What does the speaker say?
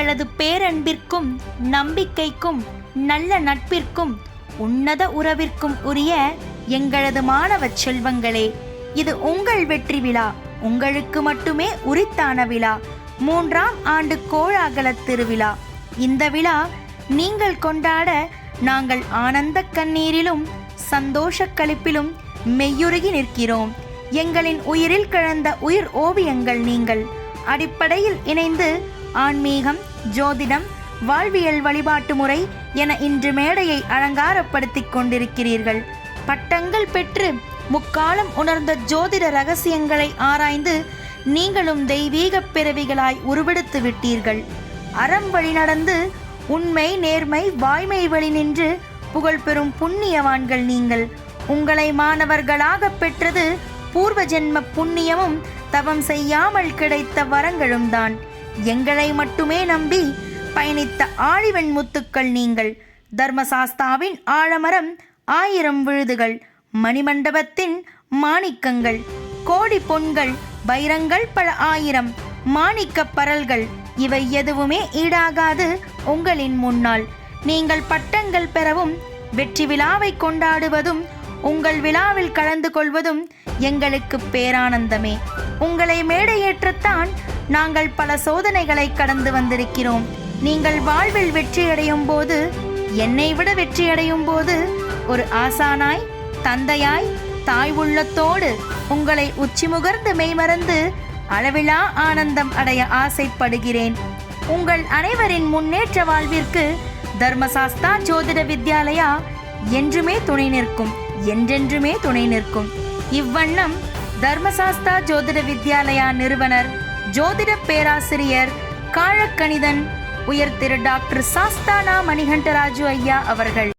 எங்களது பேரன்பிற்கும் நம்பிக்கைக்கும் நல்ல நட்பிற்கும் உன்னத உறவிற்கும் உரிய எங்களது மாணவ செல்வங்களே, இது உங்கள் வெற்றி விழா. உங்களுக்கு மட்டுமே உரித்தான விழா. 3ஆம் ஆண்டு கோலாகல திருவிழா. இந்த விழா நீங்கள் கொண்டாட நாங்கள் ஆனந்த கண்ணீரிலும் சந்தோஷ களிப்பிலும் மெய்யுருகி நிற்கிறோம். எங்களின் உயிரில் கிழந்த உயிர் ஓவியங்கள் நீங்கள். அடிப்படையில் இணைந்து ஆன்மீகம், ஜோதிடம், வாழ்வியல் வழிபாட்டு முறை என இன்று மேடையை அலங்காரப்படுத்திக் கொண்டிருக்கிறீர்கள். பட்டங்கள் பெற்று முக்காலம் உணர்ந்த ஜோதிட ரகசியங்களை ஆராய்ந்து நீங்களும் தெய்வீக பிறவிகளாய் உருவெடுத்து விட்டீர்கள். அறம் வழி நடந்து உண்மை, நேர்மை, வாய்மை வழி நின்று புகழ் பெறும் புண்ணியவான்கள் நீங்கள். உங்களை மாணவர்களாக பெற்றது பூர்வ ஜென்ம புண்ணியமும் தவம் செய்யாமல் கிடைத்த வரங்களும் தான். எங்களை மட்டுமே நம்பி பயணித்த ஆழிவன் முத்துக்கள் நீங்கள். தர்மசாஸ்தாவின் ஆழமரம் 1000 விழுதுகள், மணிமண்டபத்தின் மாணிக்கங்கள், கோடி பொன்கள், வைரங்கள் பல 1000, மாணிக்க பரல்கள், இவை எதுவுமே ஈடாகாது உங்களின் முன்னால். நீங்கள் பட்டங்கள் பெறவும் வெற்றி விழாவை கொண்டாடுவதும் உங்கள் விழாவில் கலந்து கொள்வதும் எங்களுக்கு பேரானந்தமே. உங்களை மேடையேற்றத்தான் நாங்கள் பல சோதனைகளை கடந்து வந்திருக்கிறோம். நீங்கள் வாழ்வில் வெற்றியடையும் போது, என்னை விட வெற்றியடையும் போது, ஒரு ஆசானாய், தந்தையாய், தாய் உள்ளத்தோடு உங்களை உச்சிமுகர்ந்து மெய்மறந்து அளவிலா ஆனந்தம் அடைய ஆசைப்படுகிறேன். உங்கள் அனைவரின் முன்னேற்ற வாழ்விற்கு தர்மசாஸ்தா ஜோதிட வித்யாலயா என்றுமே துணை நிற்கும், என்றென்றுமே துணை நிற்கும். இவ்வண்ணம் தர்மசாஸ்தா ஜோதிட வித்யாலயா நிறுவனர், ஜோதிட பேராசிரியர், காழக்கணிதன் உயர் திரு டாக்டர் சாஸ்தானா மணிகண்டராஜு ஐயா அவர்கள்.